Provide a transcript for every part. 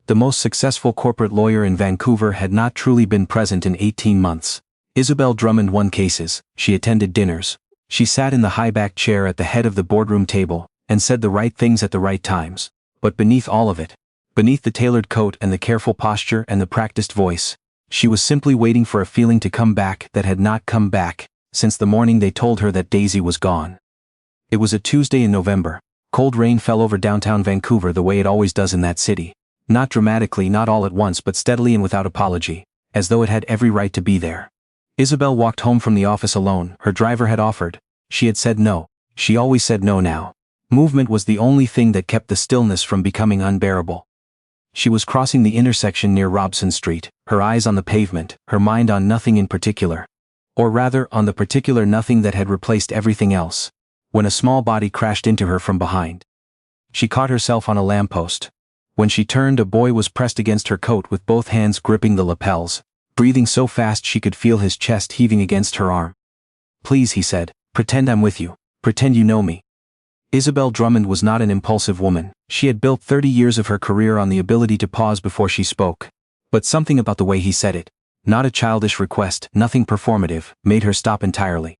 The most successful corporate lawyer in Vancouver had not truly been present in 18 months. Isobel Drummond won cases, she attended dinners. She sat in the high-backed chair at the head of the boardroom table, and said the right things at the right times. But beneath all of it, beneath the tailored coat and the careful posture and the practiced voice, she was simply waiting for a feeling to come back that had not come back since the morning they told her that Daisy was gone. It was a Tuesday in November. Cold rain fell over downtown Vancouver the way it always does in that city. Not dramatically, not all at once, but steadily and without apology, as though it had every right to be there. Isobel walked home from the office alone. Her driver had offered. She had said no. She always said no now. Movement was the only thing that kept the stillness from becoming unbearable. She was crossing the intersection near Robson Street, her eyes on the pavement, her mind on nothing in particular. Or rather, on the particular nothing that had replaced everything else, when a small body crashed into her from behind. She caught herself on a lamppost. When she turned, a boy was pressed against her coat with both hands gripping the lapels, breathing so fast she could feel his chest heaving against her arm. "Please," he said, "pretend I'm with you. Pretend you know me." Isobel Drummond was not an impulsive woman. She had built 30 years of her career on the ability to pause before she spoke. But something about the way he said it, not a childish request, nothing performative, made her stop entirely.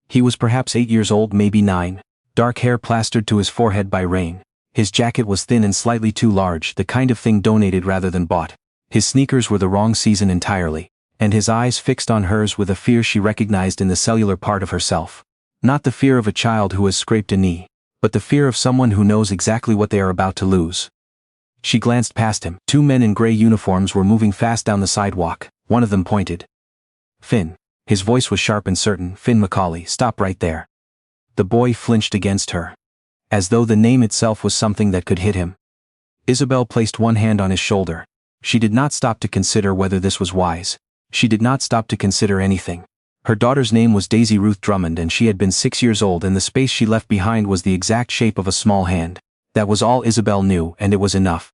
He was perhaps 8 years old, maybe 9, dark hair plastered to his forehead by rain. His jacket was thin and slightly too large, the kind of thing donated rather than bought. His sneakers were the wrong season entirely, and his eyes fixed on hers with a fear she recognized in the cellular part of herself. Not the fear of a child who has scraped a knee, but the fear of someone who knows exactly what they are about to lose. She glanced past him. 2 men in gray uniforms were moving fast down the sidewalk. One of them pointed. "Finn." His voice was sharp and certain. "Finn Macaulay, stop right there." The boy flinched against her, as though the name itself was something that could hit him. Isobel placed one hand on his shoulder. She did not stop to consider whether this was wise. She did not stop to consider anything. Her daughter's name was Daisy Ruth Drummond, and she had been 6 years old, and the space she left behind was the exact shape of a small hand. That was all Isobel knew, and it was enough.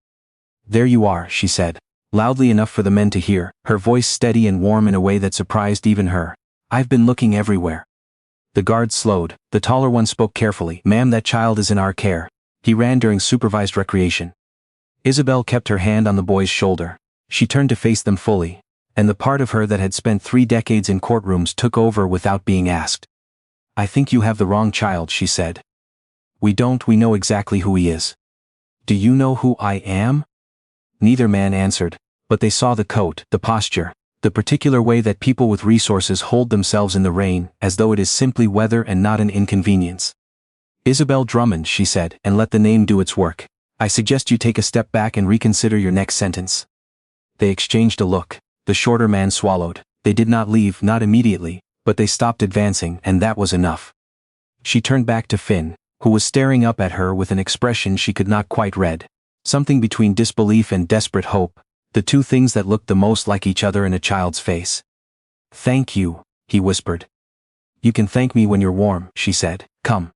"There you are," she said, loudly enough for the men to hear, her voice steady and warm in a way that surprised even her. "I've been looking everywhere." The guard slowed. The taller one spoke carefully. "Ma'am, that child is in our care. He ran during supervised recreation." Isobel kept her hand on the boy's shoulder. She turned to face them fully, and the part of her that had spent 3 decades in courtrooms took over without being asked. "I think you have the wrong child," she said. We know exactly who he is." "Do you know who I am?" Neither man answered, but they saw the coat, the posture, the particular way that people with resources hold themselves in the rain, as though it is simply weather and not an inconvenience. "Isobel Drummond," she said, and let the name do its work. "I suggest you take a step back and reconsider your next sentence." They exchanged a look. The shorter man swallowed. They did not leave, not immediately, but they stopped advancing, and that was enough. She turned back to Finn, who was staring up at her with an expression she could not quite read. Something between disbelief and desperate hope, the two things that looked the most like each other in a child's face. "Thank you," he whispered. "You can thank me when you're warm," she said. "Come."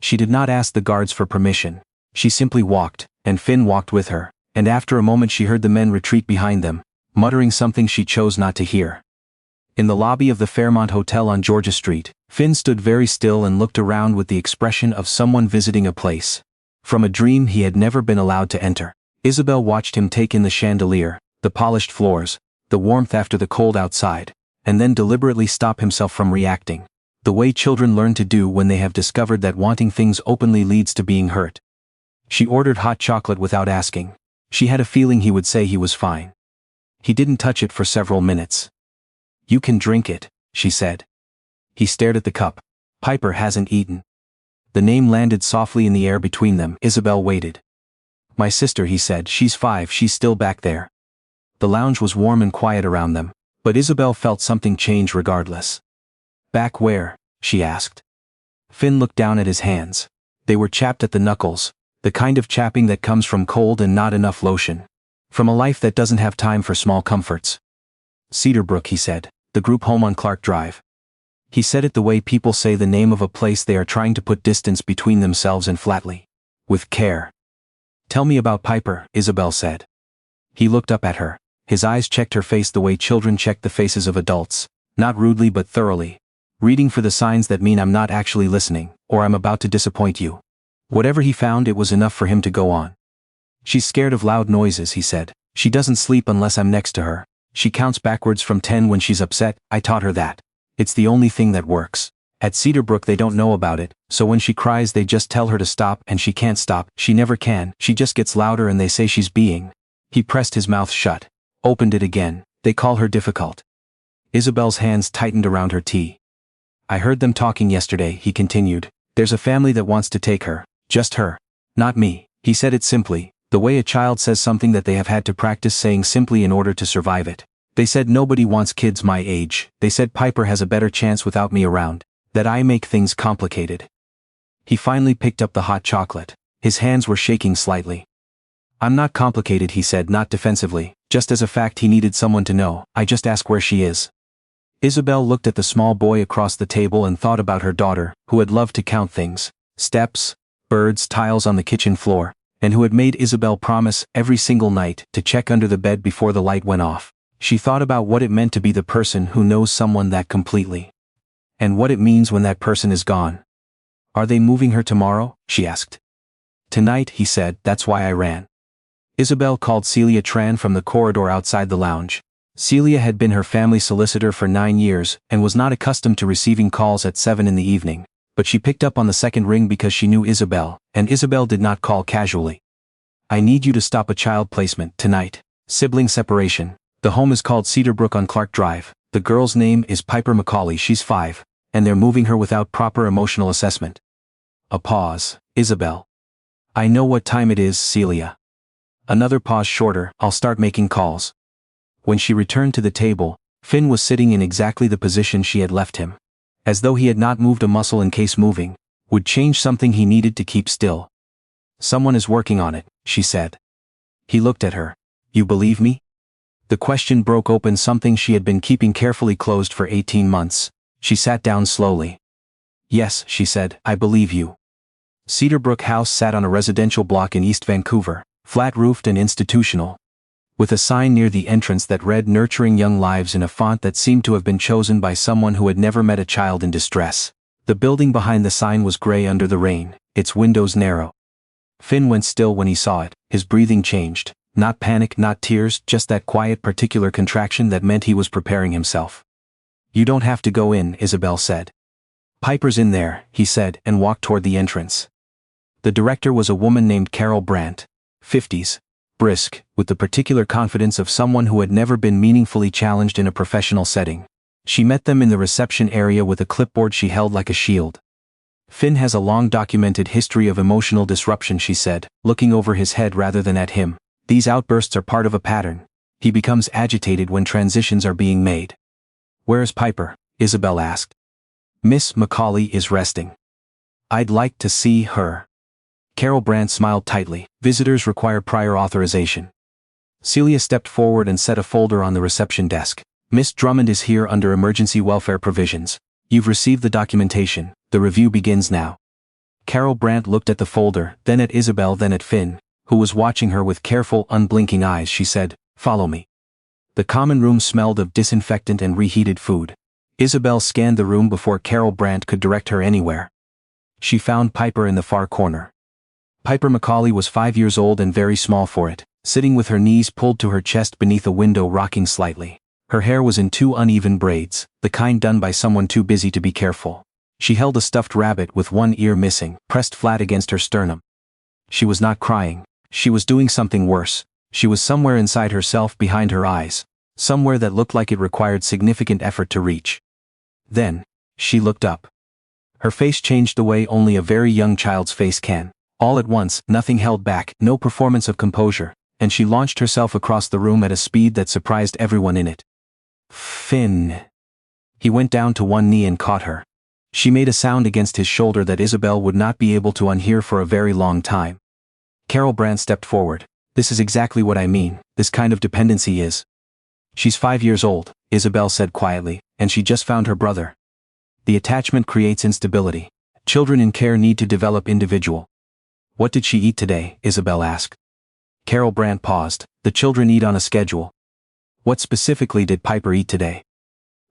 She did not ask the guards for permission. She simply walked, and Finn walked with her, and after a moment she heard the men retreat behind them, muttering something she chose not to hear. In the lobby of the Fairmont Hotel on Georgia Street, Finn stood very still and looked around with the expression of someone visiting a place from a dream he had never been allowed to enter. Isobel watched him take in the chandelier, the polished floors, the warmth after the cold outside, and then deliberately stop himself from reacting, the way children learn to do when they have discovered that wanting things openly leads to being hurt. She ordered hot chocolate without asking. She had a feeling he would say he was fine. He didn't touch it for several minutes. "You can drink it," she said. He stared at the cup. "Piper hasn't eaten." The name landed softly in the air between them. Isobel waited. "My sister," he said. "She's 5, she's still back there." The lounge was warm and quiet around them, but Isobel felt something change regardless. "Back where?" she asked. Finn looked down at his hands. They were chapped at the knuckles, the kind of chapping that comes from cold and not enough lotion. From a life that doesn't have time for small comforts. "Cedarbrook," he said. "The group home on Clark Drive." He said it the way people say the name of a place they are trying to put distance between themselves and flatly. With care. "Tell me about Piper," Isobel said. He looked up at her. His eyes checked her face the way children check the faces of adults, not rudely but thoroughly, reading for the signs that mean I'm not actually listening, or I'm about to disappoint you. Whatever he found, it was enough for him to go on. She's scared of loud noises, he said. She doesn't sleep unless I'm next to her. She counts backwards from 10 when she's upset. I taught her that. It's the only thing that works. At Cedarbrook they don't know about it, so when she cries they just tell her to stop, and she can't stop. She never can. She just gets louder and they say she's being. He pressed his mouth shut. Opened it again. They call her difficult. Isobel's hands tightened around her tea. I heard them talking yesterday, he continued. There's a family that wants to take her. Just her. Not me. He said it simply, the way a child says something that they have had to practice saying simply in order to survive it. They said nobody wants kids my age. They said Piper has a better chance without me around. That I make things complicated. He finally picked up the hot chocolate. His hands were shaking slightly. I'm not complicated, he said, not defensively, just as a fact he needed someone to know. I just ask where she is. Isobel looked at the small boy across the table and thought about her daughter, who had loved to count things. Steps, birds, tiles on the kitchen floor, and who had made Isobel promise every single night to check under the bed before the light went off. She thought about what it meant to be the person who knows someone that completely. And what it means when that person is gone. Are they moving her tomorrow? She asked. Tonight, he said, that's why I ran. Isobel called Celia Tran from the corridor outside the lounge. Celia had been her family solicitor for 9 years and was not accustomed to receiving calls at 7 in the evening, but she picked up on the second ring because she knew Isobel, and Isobel did not call casually. I need you to stop a child placement tonight. Sibling separation. The home is called Cedarbrook on Clark Drive. The girl's name is Piper McCauley. She's 5. And they're moving her without proper emotional assessment. A pause. Isobel. I know what time it is, Celia. Another pause shorter. I'll start making calls. When she returned to the table, Finn was sitting in exactly the position she had left him. As though he had not moved a muscle in case moving would change something he needed to keep still. Someone is working on it, she said. He looked at her. You believe me? The question broke open something she had been keeping carefully closed for 18 months. She sat down slowly. Yes, she said, I believe you. Cedarbrook House sat on a residential block in East Vancouver, flat-roofed and institutional, with a sign near the entrance that read Nurturing Young Lives in a font that seemed to have been chosen by someone who had never met a child in distress. The building behind the sign was gray under the rain, its windows narrow. Finn went still when he saw it. His breathing changed. Not panic, not tears, just that quiet particular contraction that meant he was preparing himself. You don't have to go in, Isobel said. Piper's in there, he said, and walked toward the entrance. The director was a woman named Carol Brandt, 50s, brisk, with the particular confidence of someone who had never been meaningfully challenged in a professional setting. She met them in the reception area with a clipboard she held like a shield. Finn has a long documented history of emotional disruption, she said, looking over his head rather than at him. These outbursts are part of a pattern. He becomes agitated when transitions are being made. Where's Piper? Isobel asked. Miss McCauley is resting. I'd like to see her. Carol Brandt smiled tightly. Visitors require prior authorization. Celia stepped forward and set a folder on the reception desk. Miss Drummond is here under emergency welfare provisions. You've received the documentation. The review begins now. Carol Brandt looked at the folder, then at Isobel, then at Finn, who was watching her with careful, unblinking eyes. She said, Follow me. The common room smelled of disinfectant and reheated food. Isobel scanned the room before Carol Brandt could direct her anywhere. She found Piper in the far corner. Piper McCauley was 5 years old and very small for it, sitting with her knees pulled to her chest beneath a window, rocking slightly. Her hair was in 2 uneven braids, the kind done by someone too busy to be careful. She held a stuffed rabbit with one ear missing, pressed flat against her sternum. She was not crying. She was doing something worse. She was somewhere inside herself, behind her eyes, somewhere that looked like it required significant effort to reach. Then, she looked up. Her face changed the way only a very young child's face can. All at once, nothing held back, no performance of composure, and she launched herself across the room at a speed that surprised everyone in it. Finn. He went down to one knee and caught her. She made a sound against his shoulder that Isobel would not be able to unhear for a very long time. Carol Brandt stepped forward. This is exactly what I mean. This kind of dependency is. She's 5 years old, Isobel said quietly, and she just found her brother. The attachment creates instability. Children in care need to develop individual. What did she eat today? Isobel asked. Carol Brandt paused. The children eat on a schedule. What specifically did Piper eat today?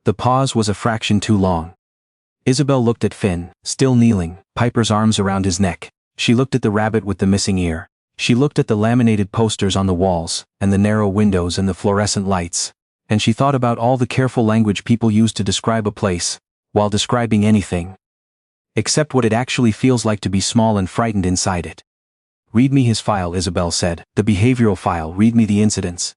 The pause was a fraction too long. Isobel looked at Finn, still kneeling, Piper's arms around his neck. She looked at the rabbit with the missing ear. She looked at the laminated posters on the walls, and the narrow windows and the fluorescent lights, and she thought about all the careful language people use to describe a place, while describing anything. Except what it actually feels like to be small and frightened inside it. "Read me his file," Isobel said. "The behavioral file, read me the incidents."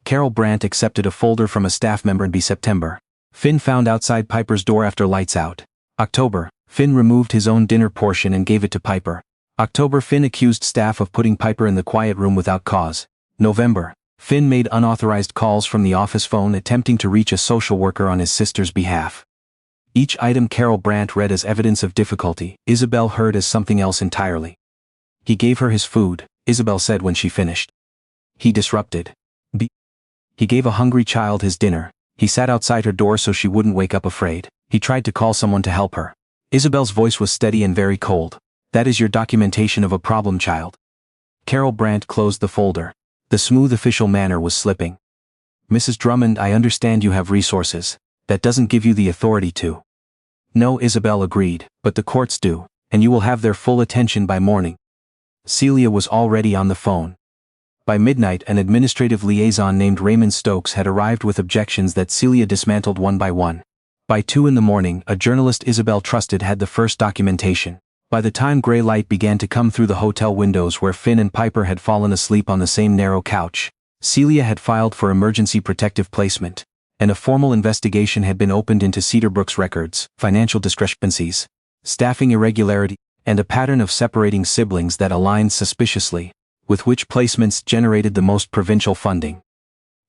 Carol Brandt accepted a folder from a staff member in September. Finn found outside Piper's door after lights out. October, Finn removed his own dinner portion and gave it to Piper. October, Finn accused staff of putting Piper in the quiet room without cause. November, Finn made unauthorized calls from the office phone attempting to reach a social worker on his sister's behalf. Each item Carol Brandt read as evidence of difficulty, Isobel heard as something else entirely. "He gave her his food," Isobel said when she finished. "He disrupted. He gave a hungry child his dinner. He sat outside her door so she wouldn't wake up afraid. He tried to call someone to help her." Isobel's voice was steady and very cold. "That is your documentation of a problem child." Carol Brandt closed the folder. The smooth official manner was slipping. "Mrs. Drummond, I understand you have resources. That doesn't give you the authority to." "No," Isobel agreed, "but the courts do, and you will have their full attention by morning." Celia was already on the phone. By midnight, an administrative liaison named Raymond Stokes had arrived with objections that Celia dismantled one by one. By 2 in the morning, a journalist Isobel trusted had the first documentation. By the time gray light began to come through the hotel windows where Finn and Piper had fallen asleep on the same narrow couch, Celia had filed for emergency protective placement, and a formal investigation had been opened into Cedarbrook's records, financial discrepancies, staffing irregularity, and a pattern of separating siblings that aligned suspiciously, with which placements generated the most provincial funding.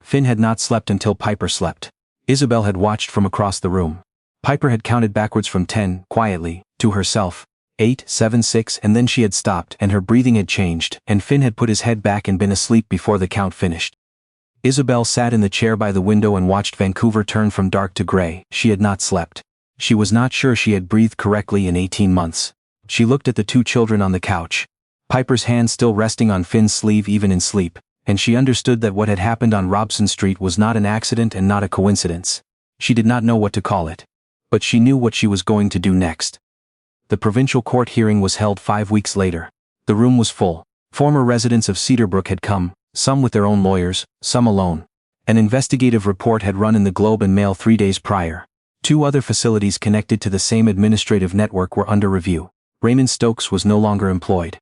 Finn had not slept until Piper slept. Isobel had watched from across the room. Piper had counted backwards from 10, quietly, to herself. 8, 7, 6, and then she had stopped and her breathing had changed, and Finn had put his head back and been asleep before the count finished. Isobel sat in the chair by the window and watched Vancouver turn from dark to gray. She had not slept. She was not sure she had breathed correctly in 18 months. She looked at the 2 children on the couch, Piper's hand still resting on Finn's sleeve even in sleep, and she understood that what had happened on Robson Street was not an accident and not a coincidence. She did not know what to call it. But she knew what she was going to do next. The provincial court hearing was held 5 weeks later. The room was full. Former residents of Cedarbrook had come, some with their own lawyers, some alone. An investigative report had run in the Globe and Mail 3 days prior. 2 other facilities connected to the same administrative network were under review. Raymond Stokes was no longer employed.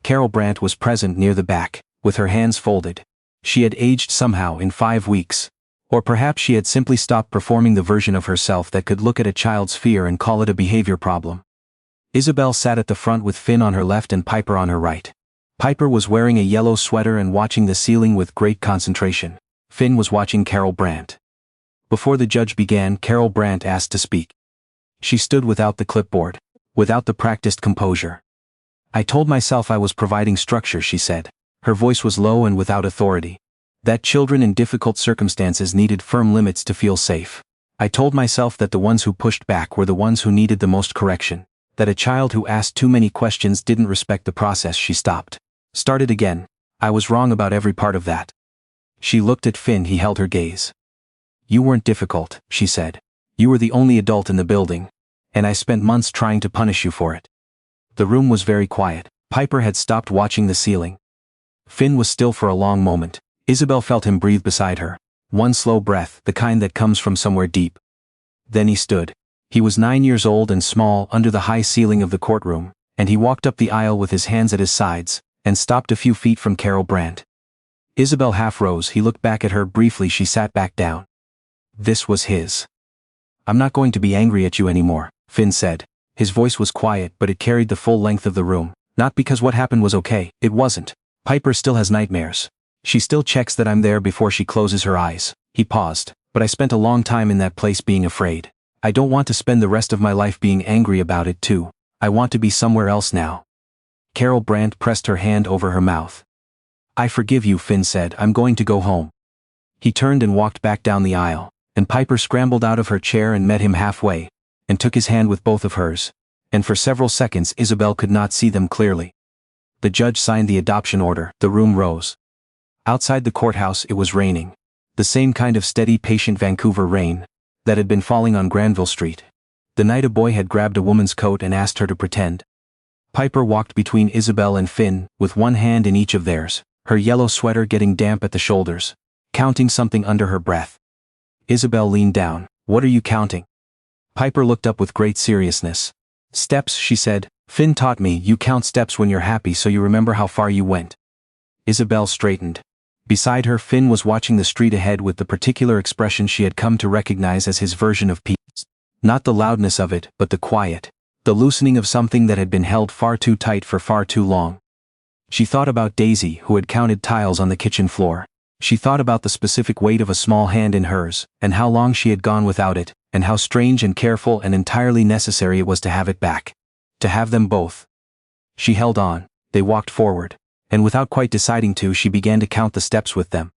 Carol Brandt was present near the back, with her hands folded. She had aged somehow in 5 weeks. Or perhaps she had simply stopped performing the version of herself that could look at a child's fear and call it a behavior problem. Isobel sat at the front with Finn on her left and Piper on her right. Piper was wearing a yellow sweater and watching the ceiling with great concentration. Finn was watching Carol Brandt. Before the judge began, Carol Brandt asked to speak. She stood without the clipboard, without the practiced composure. "I told myself I was providing structure," she said. Her voice was low and without authority. "That children in difficult circumstances needed firm limits to feel safe. I told myself that the ones who pushed back were the ones who needed the most correction. That a child who asked too many questions didn't respect the process." She stopped. Started again. "I was wrong about every part of that." She looked at Finn. He held her gaze. "You weren't difficult," she said. "You were the only adult in the building. And I spent months trying to punish you for it." The room was very quiet. Piper had stopped watching the ceiling. Finn was still for a long moment. Isobel felt him breathe beside her. One slow breath, the kind that comes from somewhere deep. Then he stood. He was 9 years old and small under the high ceiling of the courtroom, and he walked up the aisle with his hands at his sides, and stopped a few feet from Carol Brandt. Isobel half rose. He looked back at her briefly. She sat back down. This was his. "I'm not going to be angry at you anymore," Finn said. His voice was quiet, but it carried the full length of the room. "Not because what happened was okay, it wasn't. Piper still has nightmares. She still checks that I'm there before she closes her eyes." He paused. "But I spent a long time in that place being afraid. I don't want to spend the rest of my life being angry about it too. I want to be somewhere else now." Carol Brandt pressed her hand over her mouth. "I forgive you," Finn said. "I'm going to go home." He turned and walked back down the aisle, and Piper scrambled out of her chair and met him halfway, and took his hand with both of hers. And for several seconds Isobel could not see them clearly. The judge signed the adoption order. The room rose. Outside the courthouse it was raining. The same kind of steady, patient Vancouver rain that had been falling on Granville Street. The night a boy had grabbed a woman's coat and asked her to pretend. Piper walked between Isobel and Finn, with one hand in each of theirs, her yellow sweater getting damp at the shoulders, counting something under her breath. Isobel leaned down. "What are you counting?" Piper looked up with great seriousness. "Steps," she said. "Finn taught me you count steps when you're happy so you remember how far you went." Isobel straightened. Beside her, Finn was watching the street ahead with the particular expression she had come to recognize as his version of peace. Not the loudness of it, but the quiet. The loosening of something that had been held far too tight for far too long. She thought about Daisy, who had counted tiles on the kitchen floor. She thought about the specific weight of a small hand in hers, and how long she had gone without it, and how strange and careful and entirely necessary it was to have it back. To have them both. She held on. They walked forward. And without quite deciding to, she began to count the steps with them.